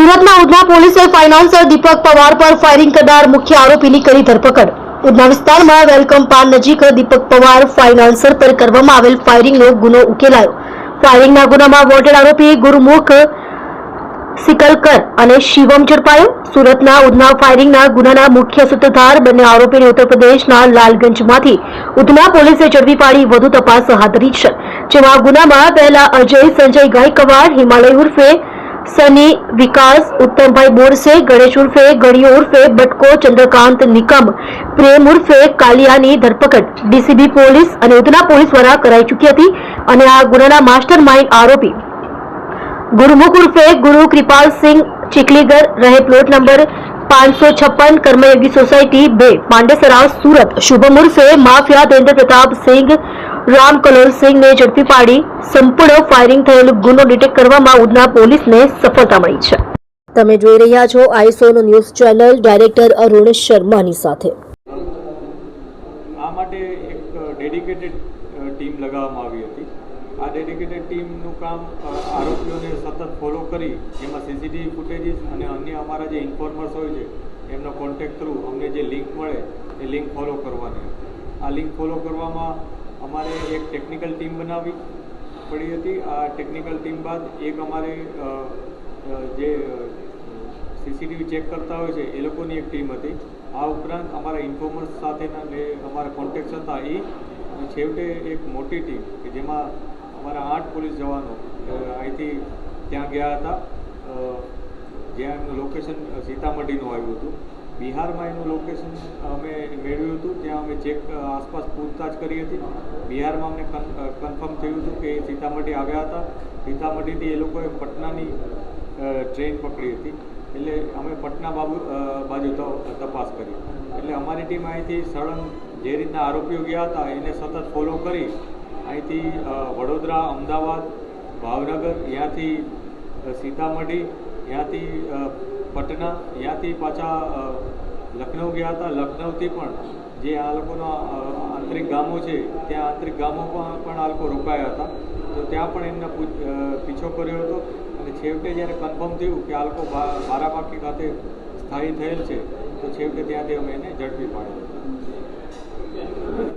સુરતના ઉધના પોલીસે ફાઇનાન્સર દીપક પવાર પર ફાયરિંગ કરનાર મુખ્ય આરોપીની કરી ધરપકડ। ઉધના વિસ્તારમાં વેલકમ પાન નજીક દીપક પવાર ફાઇનાન્સર પર કરવામાં આવેલ ફાયરિંગનો ગુનો ઉકેલાયો। ફાયરિંગના ગુનામાં વોન્ટેડ આરોપી ગુરુમુખ સિકલકર અને શિવમ ઝડપાયો। સુરતના ઉધના ફાયરિંગના ગુનાના મુખ્ય સૂત્રધાર બંને આરોપીને ઉત્તર પ્રદેશના લાલગંજમાંથી ઉધના પોલીસે ઝડપી પાડી વધુ તપાસ હાથ ધરી છે। જેમાં ગુનામાં પહેલા અજય સંજય ગાયકવાડ, હિમાલય ઉર્ફે सनी, विकास, उत्तम भाई बोरसे, गणेश उर्फे गणियो उर्फे बटको, चंद्रकांत निकम, प्रेम उर्फे कालियानी धरपकड़ डीसीबी पोलीस અને ઉધના પોલીસ દ્વારા કરાઈ ચૂકી હતી અને આ ગુનાના માસ્ટર માઇન્ડ આરોપી ગુરુમુખ ઉર્ફે ગુરુ કૃપાલ સિંહ ચીખલીગર રહે પ્લોટ નંબર 556 કર્મયોगी सोसायटी 2 पांडेसरा सूरत शुभम उर्फे माफिया देवेंद्र प्रताप सिंह राम कलोल सिंह ने झड़पी पाड़ी संपूर्ण फायरिंग थયેલ ગુનો ડિટેક્ટ કરવામાં ઉધના પોલીસને સફળતા મળી છે। તમે જોઈ રહ્યા છો આઈસોનો ન્યૂઝ ચેનલ ડાયરેક્ટર અરુણ શર્માની સાથે। આ માટે એક ડેડિકેટેડ ટીમ લગાવવામાં આવી હતી। આ ડેડિકેટેડ ટીમનું કામ આરોપીઓને સતત ફોલો કરી જેમાં સીસીટીવી ફૂટેજીસ અને અન્ય અમારા જે ઇન્ફોર્મર્સ હોય છે એમનો કોન્ટેક્ટ થ્રુ અમને જે લિંક મળે એ લિંક ફોલો કરવાની હતી। આ લિંક ફોલો કરવામાં અમારે એક ટેકનિકલ ટીમ બનાવવી પડી હતી। આ ટેકનિકલ ટીમ બાદ એક અમારે જે સીસીટીવી ચેક કરતા હોય છે એ લોકોની એક ટીમ હતી। આ ઉપરાંત અમારા ઇન્ફોર્મર્સ સાથેના જે અમારા કોન્ટેક્ટ્સ હતા એ છેવટે એક મોટી ટીમ કે જેમાં અમારા 8 પોલીસ જવાનો અહીંથી ત્યાં ગયા હતા જ્યાં એમનું લોકેશન સીતામઢીનું આવ્યું હતું। બિહારમાં એનું લોકેશન અમે મેળવ્યું હતું, ત્યાં અમે ચેક આસપાસ પૂછતાછ કરી હતી। બિહારમાં અમને કન્ફર્મ થયું હતું કે સીતામઢી આવ્યા હતા। સીતામઢીથી એ લોકોએ પટનાની ટ્રેન પકડી હતી, એટલે અમે પટના બાજુ તપાસ કરી। એટલે અમારી ટીમ અહીંથી સળંગ જે રીતના આરોપીઓ ગયા હતા એને સતત ફોલો કરી અહીંથી વડોદરા, અમદાવાદ, ભાવનગર, ત્યાંથી સીતામઢી, ત્યાંથી પટના, ત્યાંથી પાછા લખનઉ ગયા હતા। લખનઉથી પણ જે આ લોકોના આંતરિક ગામો છે ત્યાં આંતરિક ગામોમાં પણ આ લોકો રોકાયા હતા, તો ત્યાં પણ એમના પીછો કર્યો હતો અને છેવટે જ્યારે કન્ફર્મ થયું કે આ લોકો બારાબાંકી ખાતે સ્થાયી થયેલ છે તો છેવટે ત્યાંથી અમે એને ઝડપી પાડ્યા।